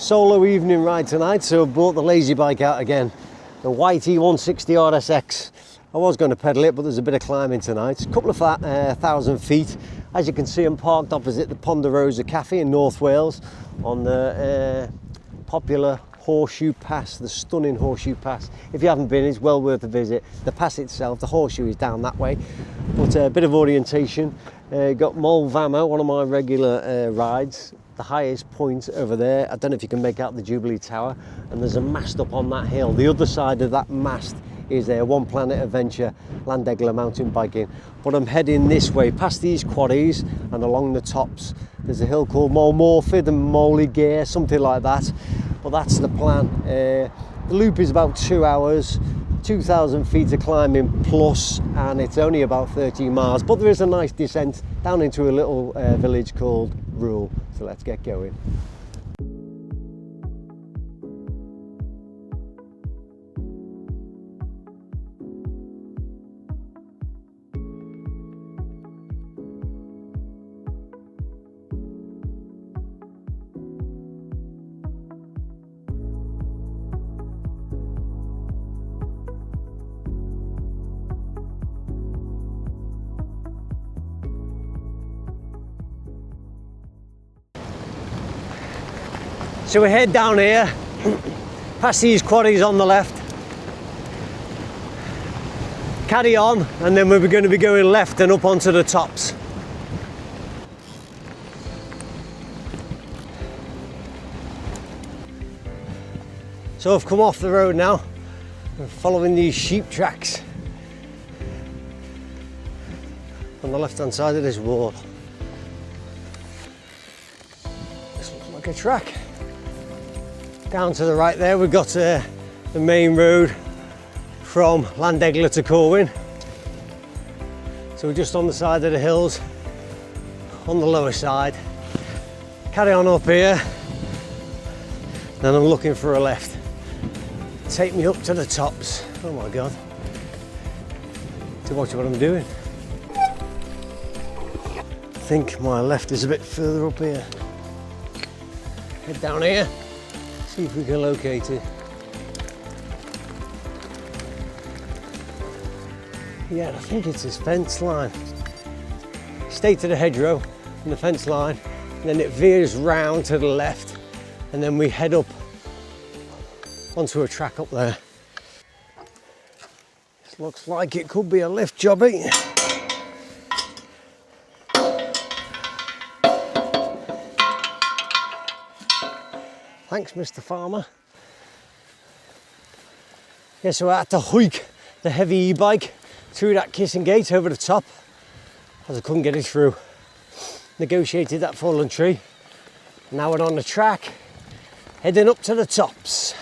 Solo evening ride tonight, so I brought the lazy bike out again, the YT 160 RSX. I was going to pedal it, but there's a bit of climbing tonight. A couple of thousand feet. As you can see, I'm parked opposite the Pondorosa Café in North Wales on the popular Horseshoe Pass, the stunning Horseshoe Pass. If you haven't been, it's well worth a visit. The pass itself, the horseshoe, is down that way, but a bit of orientation. Got Molvamo, one of my regular rides, the highest point over there. I don't know if you can make out the Jubilee Tower, and there's a mast up on that hill. The other side of that mast is One Planet Adventure Landegler mountain biking. But I'm heading this way, past these quarries and along the tops. There's a hill called Morford and Molly Gear, something like that. But that's the plan. The loop is about 2 hours, 2,000 feet of climbing plus, and it's only about 13 miles. But there is a nice descent down into a little village called Rhewl. So let's get going. So we head down here, past these quarries on the left, carry on, and then we're going to be going left and up onto the tops. So I've come off the road now, we're following these sheep tracks on the left hand side of this wall. This looks like a track. Down to the right there, we've got the main road from Landegler to Corwin. So we're just on the side of the hills, on the lower side. Carry on up here, then I'm looking for a left. Take me up to the tops. Oh my God. To watch what I'm doing. I think my left is a bit further up here. Head down here. See if we can locate it. Yeah, I think it's this fence line. Stay to the hedgerow and the fence line, and then it veers round to the left, and then we head up onto a track up there. This looks like it could be a lift jobby. Thanks, Mr. Farmer. Yeah, so I had to hike the heavy e-bike through that kissing gate over the top, as I couldn't get it through. Negotiated that fallen tree. Now we're on the track, heading up to the tops.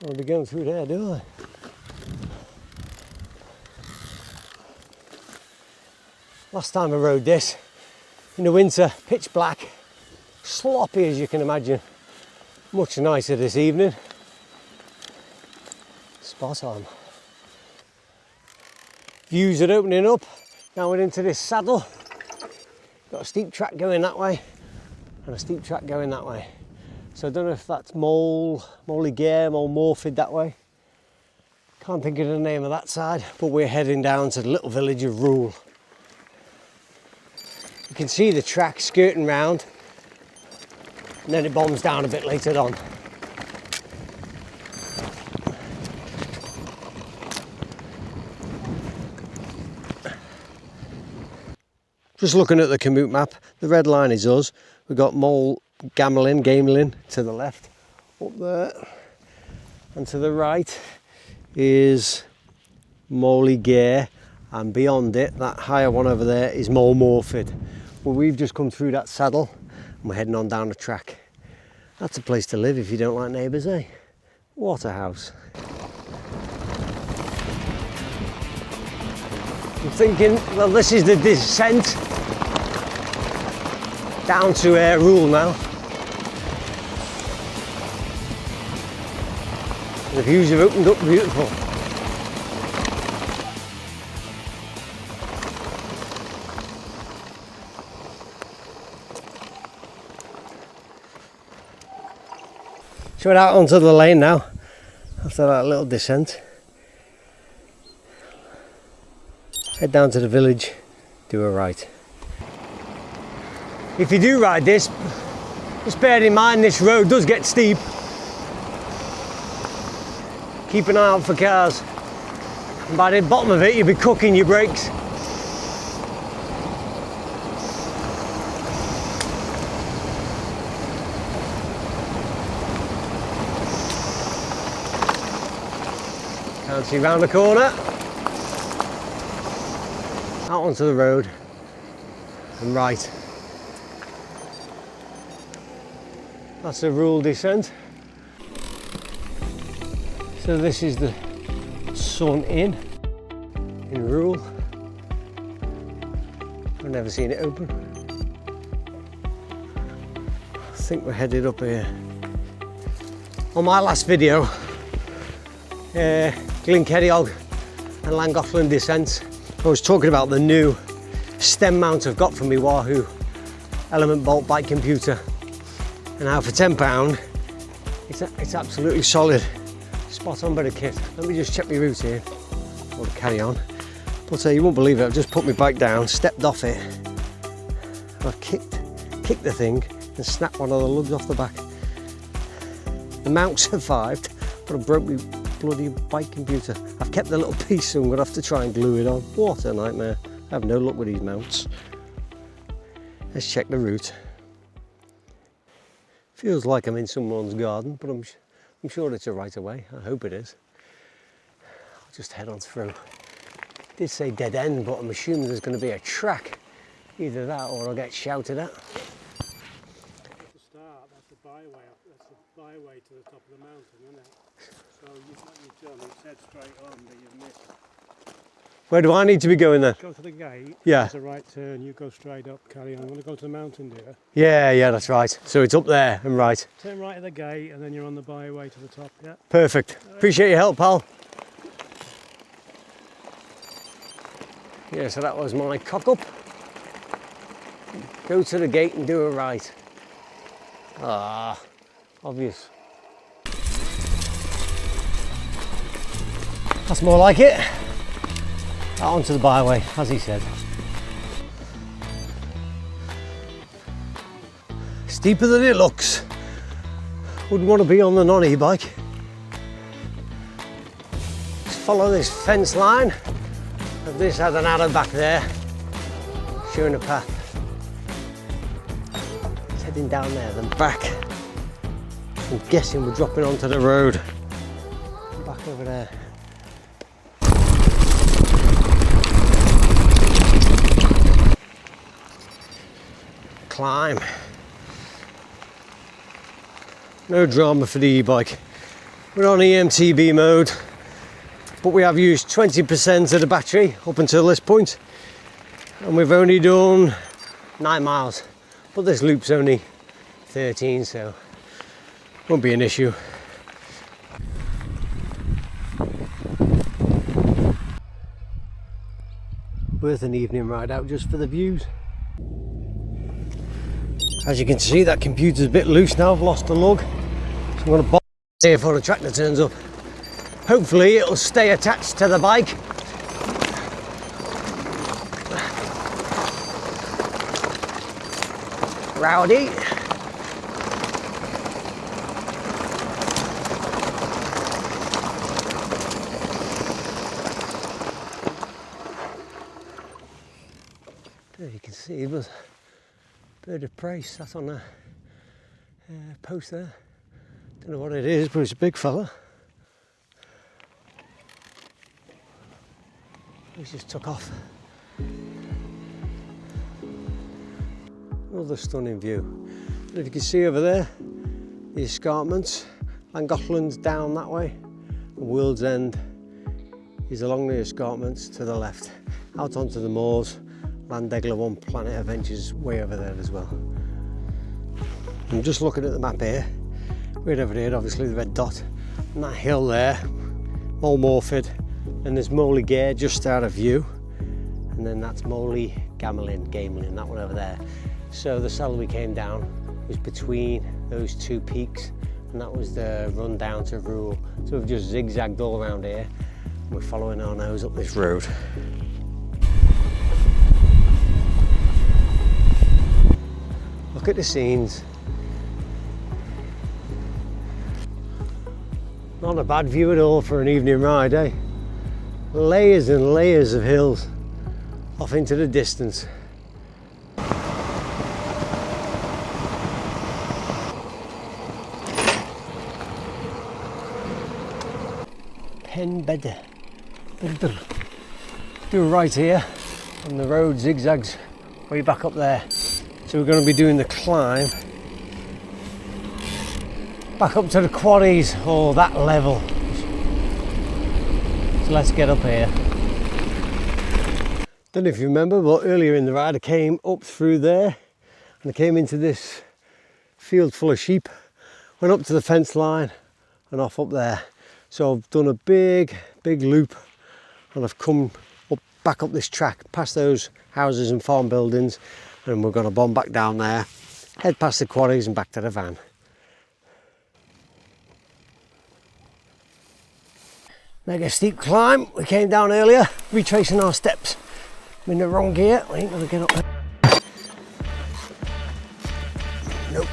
I'll be going through there, do I? Last time I rode this, in the winter, pitch black, sloppy as you can imagine. Much nicer this evening. Spot on. Views are opening up. Now we're into this saddle. Got a steep track going that way and a steep track going that way. So I don't know if that's Molly Gear, Morford that way. Can't think of the name of that side, but we're heading down to the little village of Rhewl. You can see the track skirting round, and then it bombs down a bit later on. Just looking at the commute map, the red line is us. We've got Gamelin to the left, up there, and to the right is Molly Gear, and beyond it, that higher one over there, is Morford. Well, we've just come through that saddle and we're heading on down the track. That's a place to live if you don't like neighbours, eh? What a house. I'm thinking, well, this is the descent down to Rhewl now. The views have opened up beautiful. So we're out onto the lane now, after that little descent. Head down to the village, do a right. If you do ride this, just bear in mind this road does get steep. Keep an eye out for cars. And by the bottom of it, you'll be cooking your brakes. Can't see round the corner. Out onto the road and right. That's a Rhewl descent. So this is the Sun Inn in Rhewl. I've never seen it open. I think we're headed up here. On my last video, Glencerrig and Llangollen descents, I was talking about the new stem mount I've got from my Wahoo Element Bolt bike computer, and how for £10 it's absolutely solid. Spot on bit of kit. Let me just check my route here or carry on. But you won't believe it, I've just put my bike down, stepped off it, and I've kicked the thing and snapped one of the lugs off the back. The mount survived, but I broke my bloody bike computer. I've kept the little piece, so I'm going to have to try and glue it on. What a nightmare. I have no luck with these mounts. Let's check the route. Feels like I'm in someone's garden, but I'm sure it's a right of way. I hope it is. I'll just head on through. It did say dead end, but I'm assuming there's going to be a track. Either that or I'll get shouted at. That's the start, that's the byway. That's the byway to the top of the mountain, isn't it? So you've done, you've said straight on, but you've missed. Where do I need to be going then? Go to the gate, yeah. There's a right turn, you go straight up, carry on. You want to go to the mountain, do you? Yeah, that's right. So it's up there and right. Turn right at the gate and then you're on the byway to the top, yeah? Perfect. Appreciate your help, pal. Yeah, so that was my cock up. Go to the gate and do a right. Ah, obvious. That's more like it. Out onto the byway, as he said. Steeper than it looks. Wouldn't want to be on the non-e-bike. Just follow this fence line. And this had an arrow back there, showing a path. It's heading down there, then back. I'm guessing we're dropping onto the road. Back over there. Climb. No drama for the e-bike. We're on EMTB mode, but we have used 20% of the battery up until this point, and we've only done 9 miles, but this loop's only 13, so won't be an issue. Worth an evening ride out just for the views. As you can see, that computer's a bit loose now. I've lost the lug, so I'm going to bolt it here before the tractor turns up. Hopefully it'll stay attached to the bike. Rowdy. There you can see it was bird of prey sat on a post there. Don't know what it is, but it's a big fella. He's just took off. Another stunning view. And if you can see over there, the escarpments. Llangollen's down that way, and World's End is along the escarpments to the left. Out onto the moors. Landegler One Planet Adventures way over there as well. I'm just looking at the map here. Right over here, obviously the red dot, and that hill there, Mole Morford, and there's Moley Gare just out of view, and then that's Moley Gamelin, that one over there. So the cell we came down was between those two peaks, and that was the run down to Rhewl. So we've just zigzagged all around here, and we're following our nose up this road. Look at the scenes. Not a bad view at all for an evening ride, eh? Layers and layers of hills off into the distance. Bedder. Do right here, and the road zigzags way back up there. So we're going to be doing the climb back up to the quarries, or that level. So let's get up here. Don't know if you remember, but earlier in the ride I came up through there and I came into this field full of sheep, went up to the fence line and off up there. So I've done a big loop, and I've come up, back up this track, past those houses and farm buildings, and we're going to bomb back down there, head past the quarries and back to the van. Mega steep climb. We came down earlier, retracing our steps. I'm in the wrong gear. I ain't going to get up there. Nope.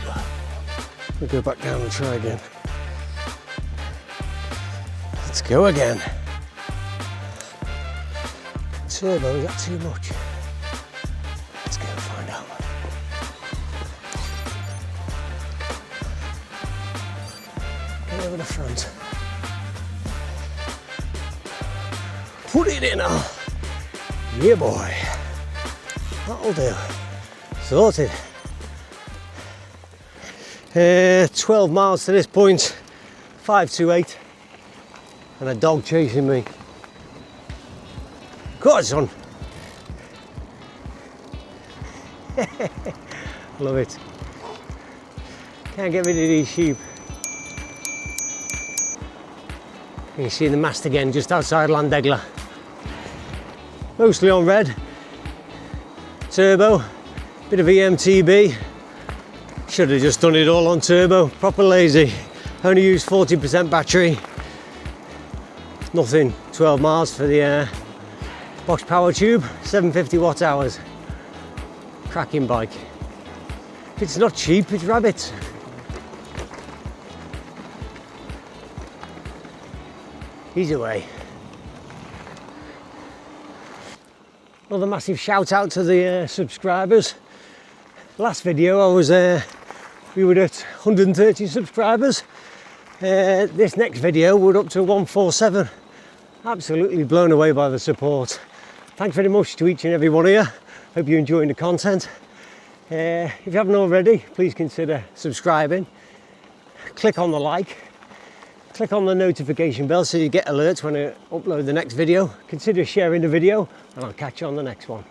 We'll go back down and try again. Let's go again. Turbo, is that too much? Let's go and find out. Get over the front. Put it in. Yeah, boy. That'll do. Sorted. 12 miles to this point. 528. And a dog chasing me. Go on, son. Love it. Can't get rid of these sheep. You can see the mast again just outside Llandegla. Mostly on red. Turbo. Bit of EMTB. Should have just done it all on turbo. Proper lazy. Only used 40% battery. Nothing. 12 miles for the Bosch power tube. 750 watt hours. Cracking bike. If it's not cheap, it's rabbits. He's away. Another massive shout out to the subscribers. Last video I was we were at 130 subscribers. This next video we're up to 147. Absolutely blown away by the support. Thanks very much to each and every one of you. Hope you're enjoying the content. If you haven't already, please consider subscribing. Click on the like. Click on the notification bell so you get alerts when I upload the next video. Consider sharing the video, and I'll catch you on the next one.